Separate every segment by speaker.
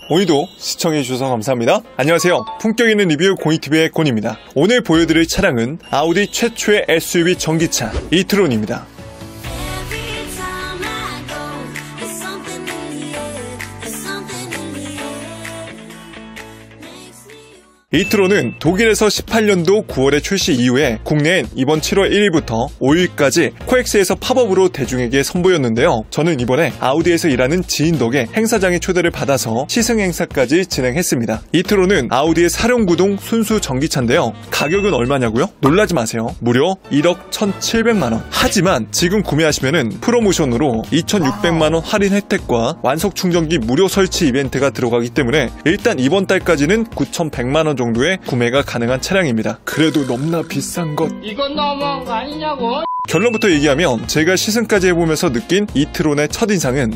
Speaker 1: 오늘도 시청해주셔서 감사합니다. 안녕하세요. 품격 있는 리뷰 공이TV의 곤입니다. 오늘 보여드릴 차량은 아우디 최초의 SUV 전기차 이트론입니다. 이트론은 독일에서 18년도 9월에 출시 이후에 국내엔 이번 7월 1일부터 5일까지 코엑스에서 팝업으로 대중에게 선보였는데요. 저는 이번에 아우디에서 일하는 지인 덕에 행사장에 초대를 받아서 시승 행사까지 진행했습니다. 이트론은 아우디의 사륜구동 순수 전기차인데요. 가격은 얼마냐고요? 놀라지 마세요. 무려 1억 1,700만원. 하지만 지금 구매하시면은 프로모션으로 2,600만원 할인 혜택과 완속 충전기 무료 설치 이벤트가 들어가기 때문에 일단 이번 달까지는 9,100만원 정도의 구매가 가능한 차량입니다. 그래도 너무나 비싼 것.
Speaker 2: 이건 너무한 거 아니냐고?
Speaker 1: 결론부터 얘기하면 제가 시승까지 해보면서 느낀 이트론의 첫인상은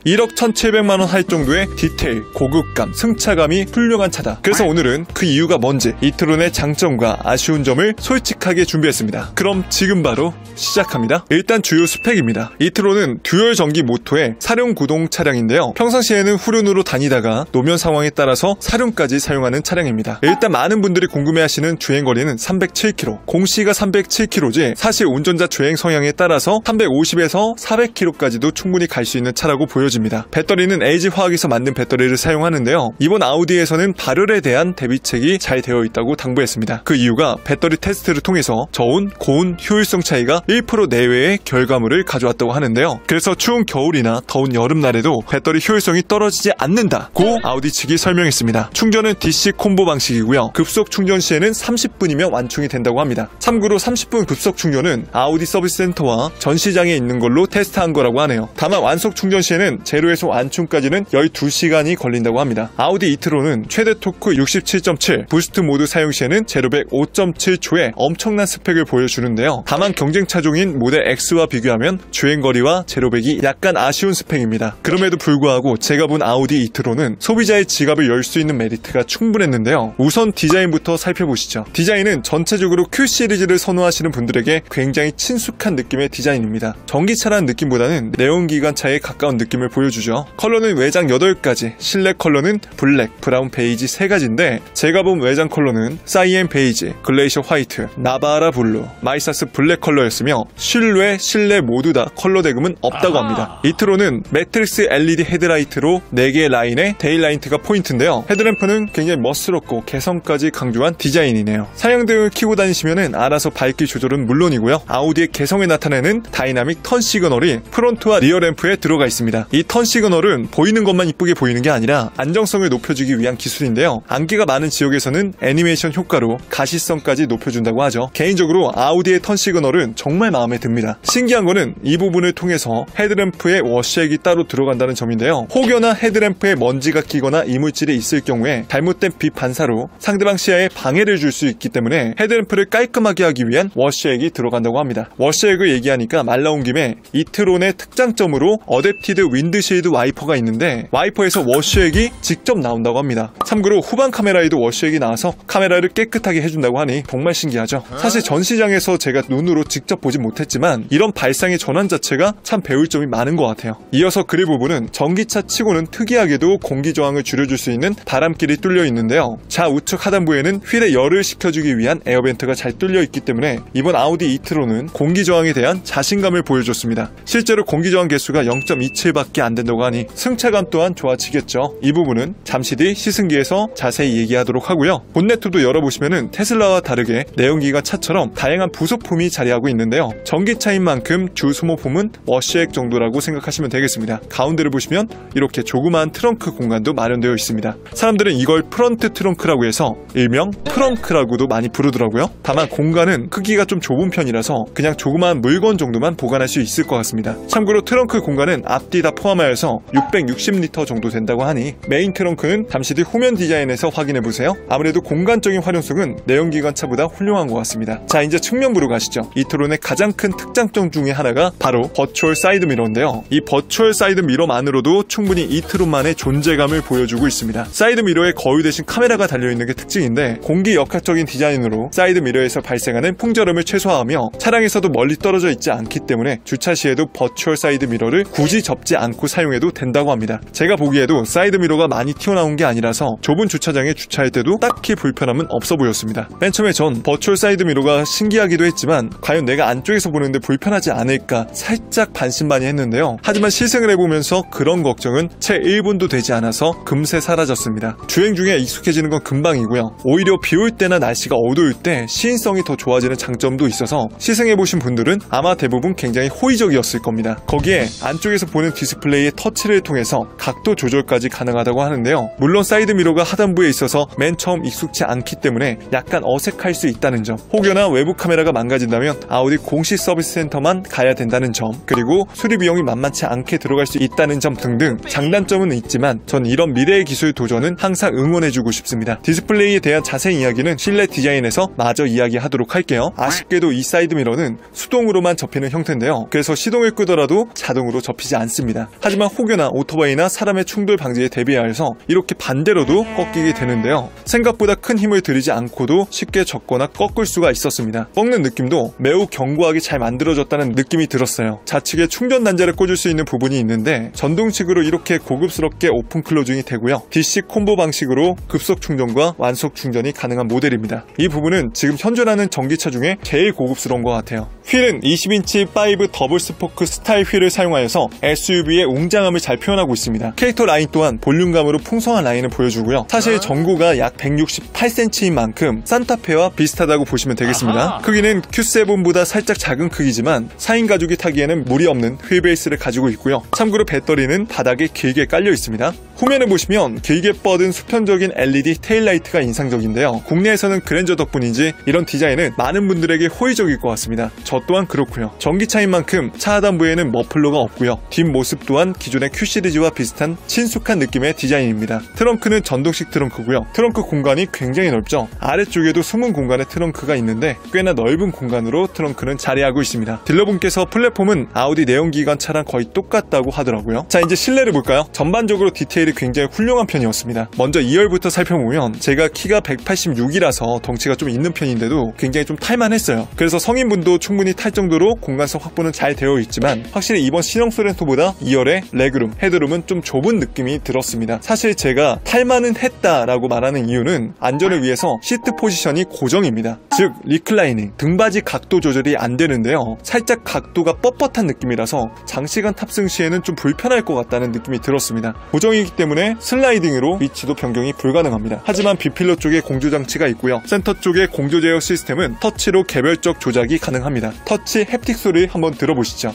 Speaker 1: 1억 1,700만원 할 정도의 디테일, 고급감, 승차감이 훌륭한 차다. 그래서 오늘은 그 이유가 뭔지 이트론의 장점과 아쉬운 점을 솔직하게 준비했습니다. 그럼 지금 바로 시작합니다. 일단 주요 스펙입니다. 이트론은 듀얼 전기 모터의 사륜 구동 차량인데요. 평상시에는 후륜으로 다니다가 노면 상황에 따라서 사륜까지 사용하는 차량입니다. 일단 많은 분들이 궁금해하시는 주행거리는 307km, 공시가 307km지 사실 운전자 주행 성향에 따라서 350에서 400km까지도 충분히 갈 수 있는 차라고 보여집니다. 배터리는 LG 화학에서 만든 배터리를 사용하는데요. 이번 아우디에서는 발열에 대한 대비책이 잘 되어 있다고 당부했습니다. 그 이유가 배터리 테스트를 통해서 저온, 고온, 효율성 차이가 1% 내외의 결과물을 가져왔다고 하는데요. 그래서 추운 겨울이나 더운 여름날에도 배터리 효율성이 떨어지지 않는다고 아우디 측이 설명했습니다. 충전은 DC 콤보 방식이고요. 급속 충전 시에는 30분이면 완충이 된다고 합니다. 참고로 30분 급속 충전은 아우디 서비스 센터와 전시장에 있는 걸로 테스트한 거라고 하네요. 다만 완속 충전 시에는 제로에서 완충까지는 12시간이 걸린다고 합니다. 아우디 이트론은 최대 토크 67.7, 부스트 모드 사용 시에는 제로백 5.7초의 엄청난 스펙을 보여주는데요. 다만 경쟁 차종인 모델 X와 비교하면 주행거리와 제로백이 약간 아쉬운 스펙입니다. 그럼에도 불구하고 제가 본 아우디 이트론은 소비자의 지갑을 열 수 있는 메리트가 충분했는데요. 우선 디자인부터 살펴보시죠. 디자인은 전체적으로 Q 시리즈를 선호하시는 분들에게 굉장히 친숙한 느낌의 디자인입니다. 전기차라는 느낌보다는 내연기관차에 가까운 느낌을 보여주죠. 컬러는 외장 8가지, 실내 컬러는 블랙, 브라운, 베이지 3가지인데 제가 본 외장 컬러는 사이엔 베이지, 글레이셔 화이트, 나바라 블루, 마이사스 블랙 컬러였으며 실외, 실내 모두 다 컬러 대금은 없다고 합니다. 이트론은 매트릭스 LED 헤드라이트로 4개의 라인의 데일라이트가 포인트인데요. 헤드램프는 굉장히 멋스럽고 개성까지 강조한 디자인이네요. 사양등을 켜고 다니시면 알아서 밝기 조절은 물론이고요. 아우디의 개성을 나타내는 다이나믹 턴 시그널이 프론트와 리어 램프에 들어가 있습니다. 이 턴 시그널은 보이는 것만 이쁘게 보이는 게 아니라 안정성을 높여주기 위한 기술인데요. 안개가 많은 지역에서는 애니메이션 효과로 가시성까지 높여준다고 하죠. 개인적으로 아우디의 턴 시그널은 정말 마음에 듭니다. 신기한 거는 이 부분을 통해서 헤드램프에 워시액이 따로 들어간다는 점인데요. 혹여나 헤드램프에 먼지가 끼거나 이물질이 있을 경우에 잘못된 빛 반사로 상대방 시야에 방해를 줄 수 있기 때문에 헤드램프를 깔끔하게 하기 위한 워시액이 들어간다고 합니다. 워시액을 얘기하니까 말 나온 김에 이트론의 특장점으로 어댑티드 윈드실드 와이퍼가 있는데 와이퍼에서 워시액이 직접 나온다고 합니다. 참고로 후방 카메라에도 워시액이 나와서 카메라를 깨끗하게 해준다고 하니 정말 신기하죠. 사실 전시장에서 제가 눈으로 직접 보진 못했지만 이런 발상의 전환 자체가 참 배울 점이 많은 것 같아요. 이어서 그릴 부분은 전기차 치고는 특이하게도 공기 저항을 줄여줄 수 있는 바람길이 뚫려 있는데요. 좌우측 하단부에는 휠에 열을 식혀주기 위한 에어벤트가 잘 뚫려 있기 때문에 이번 아우디 이트론은 공기 저항에 대한 자신감을 보여줬습니다. 실제로 공기 저항 개수가 0.27밖에 안 된다고 하니 승차감 또한 좋아지겠죠. 이 부분은 잠시 뒤 시승기에서 자세히 얘기하도록 하고요. 본네트도 열어보시면은 테슬라와 다르게 내연기관 차처럼 다양한 부속품이 자리하고 있는데요. 전기차인 만큼 주 소모품은 워시액 정도라고 생각하시면 되겠습니다. 가운데를 보시면 이렇게 조그마한 트렁크 공간도 마련되어 있습니다. 사람들은 이걸 프런트 트렁크라고 해서 일명 프렁크라고도 많이 부르더라고요. 다만 공간은 크기가 좀 좁은 편이라서 그냥 조그마한 물건 정도만 보관할 수 있을 것 같습니다. 참고로 트렁크 공간은 앞뒤 다 포함하여서 660리터 정도 된다고 하니 메인 트렁크는 잠시 뒤 후면 디자인에서 확인해보세요. 아무래도 공간적인 활용성은 내연기관차보다 훌륭한 것 같습니다. 자, 이제 측면부로 가시죠. 이트론의 가장 큰 특장점 중에 하나가 바로 버추얼 사이드 미러인데요. 이 버추얼 사이드 미러만으로도 충분히 이트론만의 존재감을 보여주고 있습니다. 사이드 미러에 거울 대신 카메라가 달려있는 게 특징인데 공기 역학적인 디자인으로 사이드 미러에서 발생하는 풍절음을 최소화하며 차량에서도 멀리 떨어져 있지 않기 때문에 주차 시에도 버추얼 사이드 미러를 굳이 접지 않고 않고 사용해도 된다고 합니다. 제가 보기에도 사이드미러가 많이 튀어나온 게 아니라서 좁은 주차장에 주차할 때도 딱히 불편함은 없어 보였습니다. 맨 처음에 전 버추얼 사이드미러가 신기하기도 했지만 과연 내가 안쪽에서 보는데 불편하지 않을까 살짝 반신반의했는데요. 하지만 시승을 해보면서 그런 걱정은 채 1분도 되지 않아서 금세 사라졌습니다. 주행 중에 익숙해지는 건 금방이고요. 오히려 비 올 때나 날씨가 어두울 때 시인성이 더 좋아지는 장점도 있어서 시승해보신 분들은 아마 대부분 굉장히 호의적이었을 겁니다. 거기에 안쪽에서 보는 디스플레이의 터치를 통해서 각도 조절까지 가능하다고 하는데요. 물론 사이드미러가 하단부에 있어서 맨 처음 익숙치 않기 때문에 약간 어색할 수 있다는 점, 혹여나 외부 카메라가 망가진다면 아우디 공식 서비스 센터만 가야 된다는 점, 그리고 수리 비용이 만만치 않게 들어갈 수 있다는 점 등등 장단점은 있지만 전 이런 미래의 기술 도전은 항상 응원해주고 싶습니다. 디스플레이에 대한 자세한 이야기는 실내 디자인에서 마저 이야기하도록 할게요. 아쉽게도 이 사이드미러는 수동으로만 접히는 형태인데요. 그래서 시동을 끄더라도 자동으로 접히지 않습니다. 하지만 혹여나 오토바이나 사람의 충돌 방지에 대비하여서 이렇게 반대로도 꺾이게 되는데요. 생각보다 큰 힘을 들이지 않고도 쉽게 접거나 꺾을 수가 있었습니다. 꺾는 느낌도 매우 견고하게 잘 만들어졌다는 느낌이 들었어요. 좌측에 충전 단자를 꽂을 수 있는 부분이 있는데 전동식으로 이렇게 고급스럽게 오픈 클로징이 되고요. DC 콤보 방식으로 급속 충전과 완속 충전이 가능한 모델입니다. 이 부분은 지금 현존하는 전기차 중에 제일 고급스러운 것 같아요. 휠은 20인치 5 더블 스포크 스타일 휠을 사용하여서 SUV의 웅장함을 잘 표현하고 있습니다. 캐릭터 라인 또한 볼륨감으로 풍성한 라인을 보여주고요. 사실 전고가 약 168cm인 만큼 산타페와 비슷하다고 보시면 되겠습니다. 크기는 Q7보다 살짝 작은 크기지만 4인 가족이 타기에는 무리 없는 휠베이스를 가지고 있고요. 참고로 배터리는 바닥에 길게 깔려 있습니다. 후면을 보시면 길게 뻗은 수평적인 LED 테일라이트가 인상적인데요. 국내에서는 그랜저 덕분인지 이런 디자인은 많은 분들에게 호의적일 것 같습니다. 저 또한 그렇고요. 전기차인 만큼 차 하단부에는 머플러가 없고요. 뒷모습 또한 기존의 Q 시리즈와 비슷한 친숙한 느낌의 디자인입니다. 트렁크는 전동식 트렁크고요. 트렁크 공간이 굉장히 넓죠. 아래쪽에도 숨은 공간의 트렁크가 있는데 꽤나 넓은 공간으로 트렁크는 자리하고 있습니다. 딜러분께서 플랫폼은 아우디 내연기관차랑 거의 똑같다고 하더라고요. 자, 이제 실내를 볼까요? 전반적으로 디테일이 굉장히 훌륭한 편이었습니다. 먼저 2열부터 살펴보면 제가 키가 186이라서 덩치가 좀 있는 편인데도 굉장히 좀 탈만했어요. 그래서 성인분도 충분히 탈 정도로 공간성 확보는 잘 되어 있지만 확실히 이번 신형 소렌토보다 2열의 레그룸, 헤드룸은 좀 좁은 느낌이 들었습니다. 사실 제가 탈만은 했다라고 말하는 이유는 안전을 위해서 시트 포지션이 고정입니다. 즉 리클라이닝, 등받이 각도 조절이 안 되는데요. 살짝 각도가 뻣뻣한 느낌이라서 장시간 탑승 시에는 좀 불편할 것 같다는 느낌이 들었습니다. 고정이기 때문에 슬라이딩으로 위치도 변경이 불가능합니다. 하지만 B필러 쪽에 공조장치가 있고요. 센터 쪽에 공조 제어 시스템은 터치로 개별적 조작이 가능합니다. 터치 햅틱 소리 한번 들어보시죠.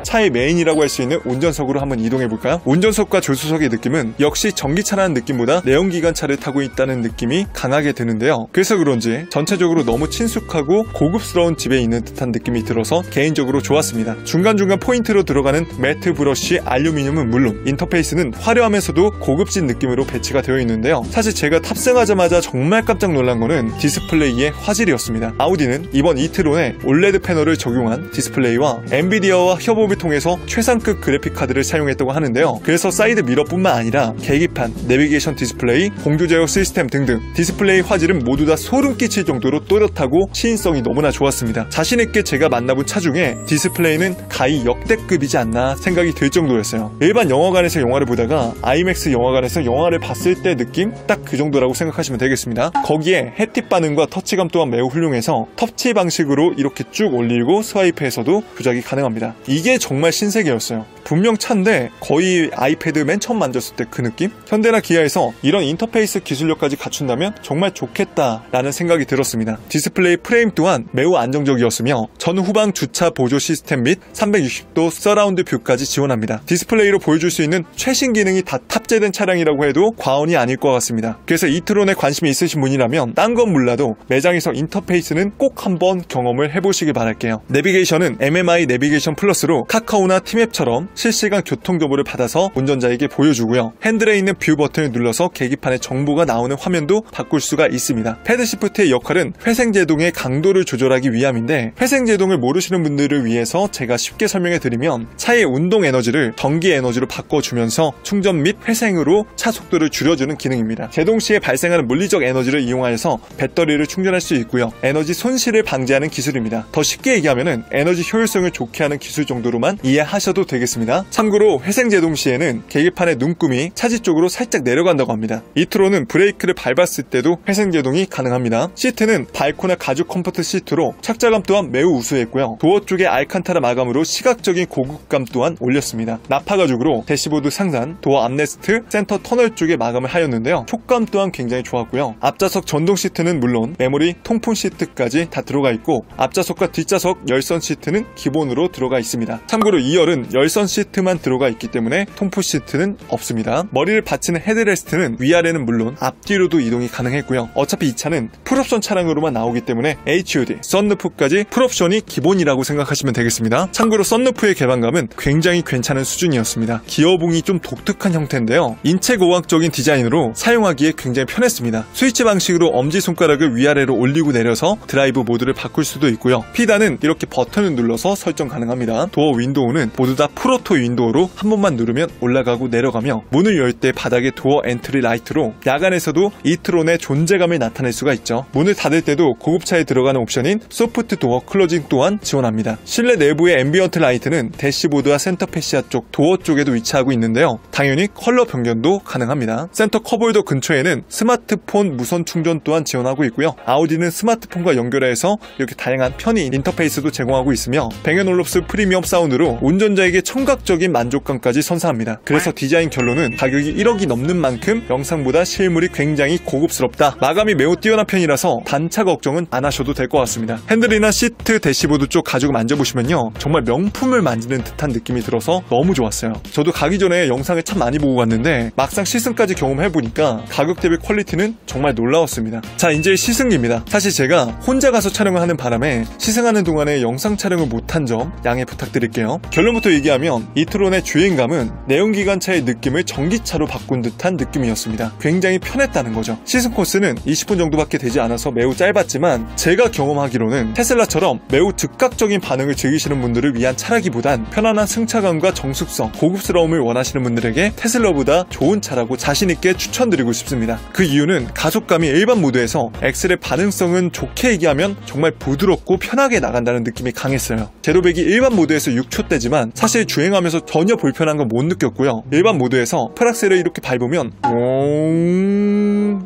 Speaker 1: 차의 메인이라고 할 수 있는 운전석으로 한번 이동해볼까요? 운전석과 조수석의 느낌은 역시 전기차라는 느낌보다 내연기관차를 타고 있다는 느낌이 강하게 드는데요. 그래서 그런지 전체적으로 너무 친숙하고 고급스러운 집에 있는 듯한 느낌이 들어서 개인적으로 좋았습니다. 중간중간 포인트로 들어가는 매트 브러쉬 알루미늄은 물론 인터페이스는 화려하면서도 고급진 느낌으로 배치가 되어 있는데요. 사실 제가 탑승하자마자 정말 깜짝 놀란 거는 디스플레이의 화질이었습니다. 아우디는 이번 이트론에 올레드 패널을 적용한 디스플레이와 엔비디아와 협업을 통해서 최상급 그래픽 카드를 사용했다고 하는데요. 그래서 사이드 미러뿐만 아니라 계기판, 내비게이션 디스플레이, 공조 제어 시스템 등등 디스플레이 화질은 모두 다 소름 끼칠 정도로 또렷하고 시인성이 너무나 좋았습니다. 자신있게 제가 만나본 차 중에 디스플레이는 가히 역대급이지 않나 생각이 들 정도였어요. 일반 영화관에서 영화를 보다가 아이맥스 영화관에서 영화를 봤을 때 느낌? 딱 그 정도라고 생각하시면 되겠습니다. 거기에 햅틱 반응과 터치감 또한 매우 훌륭해서 터치 방식으로 이렇게 쭉 올리고 스와이프해서도 조작이 가능합니다. 이게 정말 신세계였어요. 분명 차인데 거의 아이패드 맨 처음 만졌을 때 그 느낌? 현대나 기아에서 이런 인터페이스 기술력까지 갖춘다면 정말 좋겠다라는 생각이 들었습니다. 디스플레이 프레임 또한 매우 안정적이었으며 전후방 주차 보조 시스템 및 360도 서라운드 뷰까지 지원합니다. 디스플레이로 보여줄 수 있는 최신 기능이 다 탑재된 차량이라고 해도 과언이 아닐 것 같습니다. 그래서 이트론에 관심이 있으신 분이라면 딴 건 몰라도 매장에서 인터페이스는 꼭 한번 경험을 해보시길 바랄게요. 내비게이션은 MMI 내비게이션 플러스로 카카오나 티맵처럼 실시간 교통정보를 받아서 운전자에게 보여주고요. 핸들에 있는 뷰 버튼을 눌러서 계기판에 정보가 나오는 화면도 바꿀 수가 있습니다. 패드 시프트의 역할은 회생제동의 강도를 조절하기 위함인데, 회생제동을 모르시는 분들을 위해서 제가 쉽게 설명해 드리면 차의 운동 에너지를 전기 에너지로 바꿔주면서 충전 및 회생으로 차 속도를 줄여주는 기능입니다. 제동 시에 발생하는 물리적 에너지를 이용하여서 배터리를 충전할 수 있고요. 에너지 손실을 방지하는 기술입니다. 더 쉽게 얘기하면 에너지 효율성을 좋게 하는 기술 정도로만 이해하셔도 되겠습니다. 참고로 회생제동 시에는 계기판의 눈금이 차지 쪽으로 살짝 내려간다고 합니다. 이트로는 브레이크를 밟았을 때도 회생제동이 가능합니다. 시트는 바이코나 가죽 컴포트 시트로 착자감 또한 매우 우수했고요. 도어 쪽의 알칸타라 마감으로 시각적인 고급감 또한 올렸습니다. 나파 가죽으로 대시보드 상단, 도어 암레스트, 센터 터널 쪽에 마감을 하였는데요. 촉감 또한 굉장히 좋았고요. 앞좌석 전동 시트는 물론 메모리 통풍 시트까지 다 들어가 있고, 앞좌석과 뒷좌석 열선 시트는 기본으로 들어가 있습니다. 참고로 2열은 열선 시트만 들어가 있기 때문에 통풍 시트는 없습니다. 머리를 받치는 헤드레스트는 위아래는 물론 앞뒤로도 이동이 가능했고요. 어차피 이 차는 풀옵션 차량으로만 나오기 때문에 HUD, 썬루프까지 풀옵션이 기본이라고 생각하시면 되겠습니다. 참고로 썬루프의 개방감은 굉장히 괜찮은 수준이었습니다. 기어봉이 좀 독특한 형태인데요. 인체고학적인 디자인으로 사용하기에 굉장히 편했습니다. 스위치 방식으로 엄지손가락을 위아래로 올리고 내려서 드라이브 모드를 바꿀 수도 있고요. 피단은 이렇게 버튼을 눌러서 설정 가능합니다. 도어 윈도우는 모두 다 프로토 윈도우로 한 번만 누르면 올라가고 내려가며, 문을 열 때 바닥에 도어 엔트리 라이트로 야간에서도 이트론의 존재감을 나타낼 수가 있죠. 문을 닫을 때도 고급차에 들어가는 옵션인 소프트 도어 클로징 또한 지원합니다. 실내 내부의 앰비언트 라이트는 대시보드와 센터 패시아 쪽 도어 쪽에도 위치하고 있는데요. 당연히 컬러 변경도 가능합니다. 센터 컵홀더 근처에는 스마트폰 무선 충전 또한 지원하고 있고요. 아우디는 스마트폰과 연결해서 이렇게 다양한 편의 인터페이스도 제공하고 있으며, 뱅앤올롭스 프리미엄 사운드로 운전자에게 청각적인 만족감까지 선사합니다. 그래서 디자인 결론은 가격이 1억이 넘는 만큼 영상보다 실물이 굉장히 고급스럽다. 마감이 매우 뛰어난 편이라서 단차 걱정은 안 하셔도 될 것 같습니다. 핸들이나 시트, 대시보드 쪽 가죽을 만져보시면요, 정말 명품을 만지는 듯한 느낌이 들어서 너무 좋았어요. 저도 가기 전에 영상을 참 많이 보고 갔는데 막상 시승까지 경험해보니까 가격 대비 퀄리티는 정말 놀라웠습니다. 자, 이제 시승기입니다. 사실 제가 혼자 가서 촬영을 하는 바람에 시승하는 동안에 영상 촬영을 못한 점 양해 부탁드릴게요. 결론부터 얘기하면 이트론의 주행감은 내연기관차의 느낌을 전기차로 바꾼 듯한 느낌이었습니다. 굉장히 편했다는 거죠. 시승 코스는 20분 정도밖에 되지 않아서 매우 짧았지만, 제가 경험하기로는 테슬라처럼 매우 즉각적인 반응을 즐기시는 분들을 위한 차라기보단 편안한 승차감과 정숙성, 고급스러움을 원하시는 분들에게 테슬라보다 좋은 차라고 자신있게 추천드리고 싶습니다. 그 이유는 가속감이 일반 모드에서 엑셀의 반응성은 좋게 얘기하면 정말 부드럽고 편하게 나간다는 느낌이 강했어요. 제로백이 일반 모드에서 6초대지만 사실 주행하면서 전혀 불편한 건 못 느꼈고요. 일반 모드에서 프락셀을 이렇게 밟으면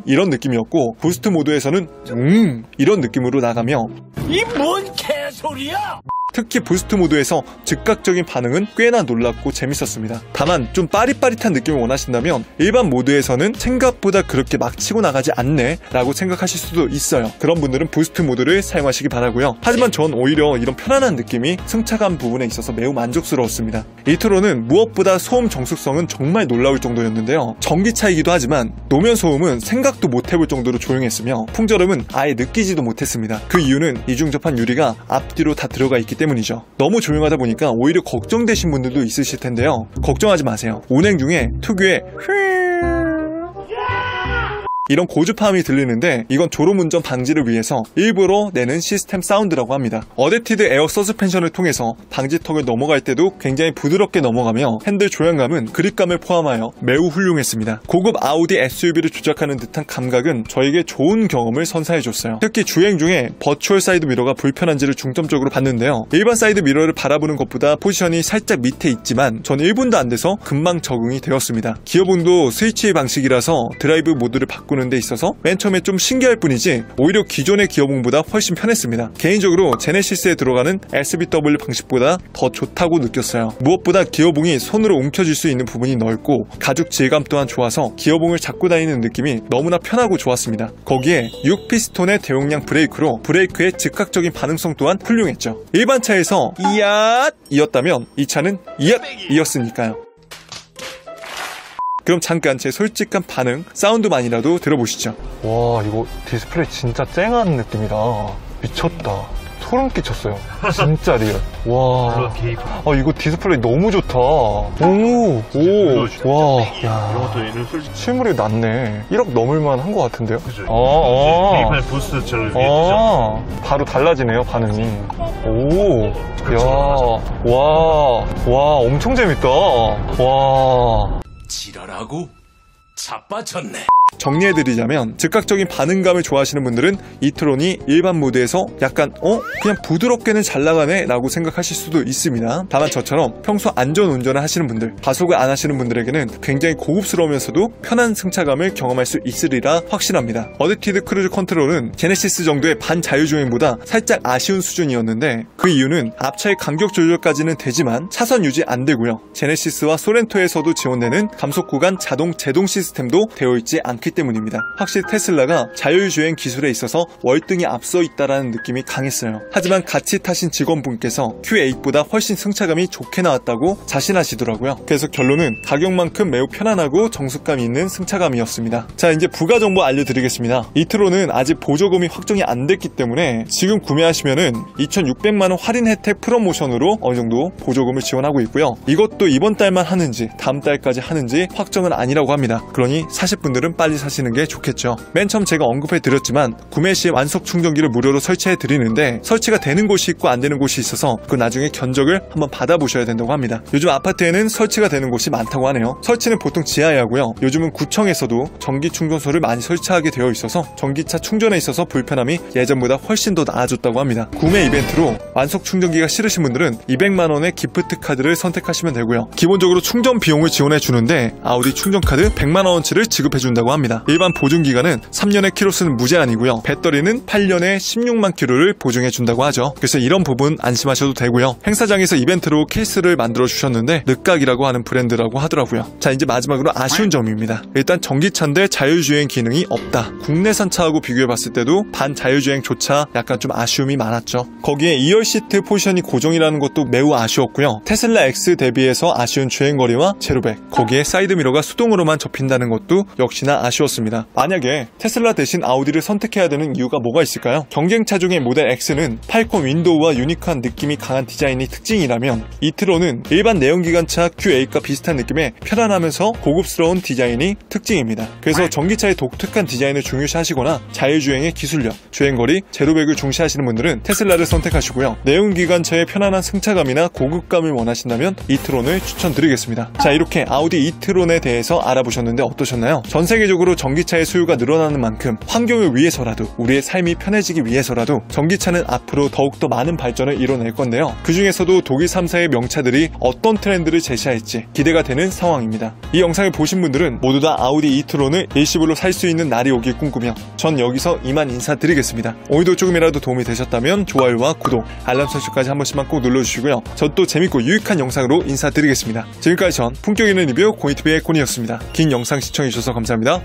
Speaker 1: 이런 느낌이었고, 부스트 모드에서는 이런 느낌으로 나가며,
Speaker 2: 이 뭔 개소리야!
Speaker 1: 특히 부스트 모드에서 즉각적인 반응은 꽤나 놀랍고 재밌었습니다. 다만 좀 빠릿빠릿한 느낌을 원하신다면 일반 모드에서는 생각보다 그렇게 막 치고 나가지 않네 라고 생각하실 수도 있어요. 그런 분들은 부스트 모드를 사용하시기 바라고요. 하지만 전 오히려 이런 편안한 느낌이 승차감 부분에 있어서 매우 만족스러웠습니다. 이트로는 무엇보다 소음 정숙성은 정말 놀라울 정도였는데요. 전기차이기도 하지만 노면 소음은 생각도 못 해볼 정도로 조용했으며, 풍절음은 아예 느끼지도 못했습니다. 그 이유는 이중접한 유리가 앞뒤로 다 들어가 있기 때문이죠. 너무 조용하다 보니까 오히려 걱정되신 분들도 있으실 텐데요. 걱정하지 마세요. 운행 중에 특유의 이런 고주파음이 들리는데, 이건 졸음운전 방지를 위해서 일부러 내는 시스템 사운드라고 합니다. 어댑티드 에어 서스펜션을 통해서 방지턱을 넘어갈 때도 굉장히 부드럽게 넘어가며, 핸들 조향감은 그립감을 포함하여 매우 훌륭했습니다. 고급 아우디 SUV를 조작하는 듯한 감각은 저에게 좋은 경험을 선사해줬어요. 특히 주행 중에 버추얼 사이드 미러가 불편한지를 중점적으로 봤는데요. 일반 사이드 미러를 바라보는 것보다 포지션이 살짝 밑에 있지만 전 1분도 안 돼서 금방 적응이 되었습니다. 기어봉도 스위치 방식이라서 드라이브 모드를 바꾸는 데 있어서 맨 처음에 좀 신기할 뿐이지 오히려 기존의 기어봉보다 훨씬 편했습니다. 개인적으로 제네시스에 들어가는 SBW 방식보다 더 좋다고 느꼈어요. 무엇보다 기어봉이 손으로 움켜쥘 수 있는 부분이 넓고 가죽 질감 또한 좋아서 기어봉을 잡고 다니는 느낌이 너무나 편하고 좋았습니다. 거기에 6피스톤의 대용량 브레이크로 브레이크의 즉각적인 반응성 또한 훌륭했죠. 일반 차에서 이앗 이었다면 이 차는 이앗 이었으니까요. 그럼 잠깐 제 솔직한 반응, 사운드만이라도 들어보시죠. 와, 이거 디스플레이 진짜 쨍한 느낌이다. 미쳤다. 소름 끼쳤어요. 진짜 리얼. 와.
Speaker 3: 물론 개입.
Speaker 1: 이거 디스플레이 너무 좋다. 와. 야.
Speaker 3: 이것도 얘는 솔직히
Speaker 1: 실물이 낫네. 1억 넘을만 한 것 같은데요?
Speaker 3: 그죠.
Speaker 1: 아.
Speaker 3: 개입할 부스트처럼 이렇게 뜨죠.
Speaker 1: 바로 달라지네요, 반응이. 오. 야. 와, 엄청 재밌다. 와.
Speaker 2: 지랄하고 자빠졌네.
Speaker 1: 정리해드리자면 즉각적인 반응감을 좋아하시는 분들은 이트론이 일반 모드에서 약간 그냥 부드럽게는 잘 나가네 라고 생각하실 수도 있습니다. 다만 저처럼 평소 안전운전을 하시는 분들, 가속을 안 하시는 분들에게는 굉장히 고급스러우면서도 편한 승차감을 경험할 수 있으리라 확신합니다. 어댑티드 크루즈 컨트롤은 제네시스 정도의 반자율주행보다 살짝 아쉬운 수준이었는데 그 이유는 앞차의 간격 조절까지는 되지만 차선 유지 안 되고요. 제네시스와 소렌토에서도 지원되는 감속 구간 자동 제동 시스템도 되어 있지 않기 때문입니다. 확실히 테슬라가 자율주행 기술에 있어서 월등히 앞서 있다라는 느낌이 강했어요. 하지만 같이 타신 직원분께서 Q8보다 훨씬 승차감이 좋게 나왔다고 자신하시더라고요. 그래서 결론은 가격만큼 매우 편안하고 정숙감 있는 승차감이었습니다. 자, 이제 부가 정보 알려드리겠습니다. 이트론은 아직 보조금이 확정이 안 됐기 때문에 지금 구매하시면은 2,600만원 할인 혜택 프로모션으로 어느 정도 보조금을 지원하고 있고요. 이것도 이번 달만 하는지 다음 달까지 하는지 확정은 아니라고 합니다. 그러니 사실 분들은 빨리 사시는 게 좋겠죠. 맨 처음 제가 언급해 드렸지만 구매 시 완속 충전기를 무료로 설치해 드리는데 설치가 되는 곳이 있고 안 되는 곳이 있어서 그 나중에 견적을 한번 받아보셔야 된다고 합니다. 요즘 아파트에는 설치가 되는 곳이 많다고 하네요. 설치는 보통 지하에 하고요. 요즘은 구청에서도 전기 충전소를 많이 설치하게 되어 있어서 전기차 충전에 있어서 불편함이 예전보다 훨씬 더 나아졌다고 합니다. 구매 이벤트로 완속 충전기가 싫으신 분들은 200만원의 기프트 카드를 선택하시면 되고요. 기본적으로 충전 비용을 지원해 주는데 아우디 충전카드 100만원어치를 지급해 준다고 합니다. 일반 보증기간은 3년의 키로수는 무제한이고요. 배터리는 8년에 16만 킬로를 보증해 준다고 하죠. 그래서 이런 부분 안심하셔도 되고요. 행사장에서 이벤트로 케이스를 만들어 주셨는데 늑각이라고 하는 브랜드라고 하더라고요. 자, 이제 마지막으로 아쉬운 점입니다. 일단 전기차인데 자율주행 기능이 없다. 국내산 차하고 비교해 봤을 때도 반자율주행조차 약간 좀 아쉬움이 많았죠. 거기에 2열 시트 포지션이 고정이라는 것도 매우 아쉬웠고요. 테슬라 X 대비해서 아쉬운 주행거리와 제로백, 거기에 사이드미러가 수동으로만 접힌다는 것도 역시나 아쉬웠습니다. 만약에 테슬라 대신 아우디를 선택해야 되는 이유가 뭐가 있을까요? 경쟁차 중에 모델 X는 팔콘 윈도우와 유니크한 느낌이 강한 디자인이 특징이라면 이트론은 일반 내연기관차 Q8과 비슷한 느낌의 편안하면서 고급스러운 디자인이 특징입니다. 그래서 전기차의 독특한 디자인을 중요시하시거나 자율주행의 기술력, 주행거리, 제로백을 중시하시는 분들은 테슬라를 선택하시고요. 내연기관차의 편안한 승차감이나 고급감을 원하신다면 이트론을 추천드리겠습니다. 자, 이렇게 아우디 이트론에 대해서 알아보셨는데 어떠셨나요? 전 세계적으로 전기차의 수요가 늘어나는 만큼 환경을 위해서라도, 우리의 삶이 편해지기 위해서라도 전기차는 앞으로 더욱더 많은 발전을 이뤄낼 건데요. 그 중에서도 독일 3사의 명차들이 어떤 트렌드를 제시할지 기대가 되는 상황입니다. 이 영상을 보신 분들은 모두 다 아우디 이트론을 일시불로 살 수 있는 날이 오길 꿈꾸며 전 여기서 이만 인사드리겠습니다. 오늘도 조금이라도 도움이 되셨다면 좋아요와 구독, 알람 설정까지 한 번씩만 꼭 눌러주시고요. 전 또 재밌고 유익한 영상으로 인사드리겠습니다. 지금까지 전 품격 있는 리뷰 고이TV의 코니였습니다. 긴 영상 시청해주셔서 감사합니다.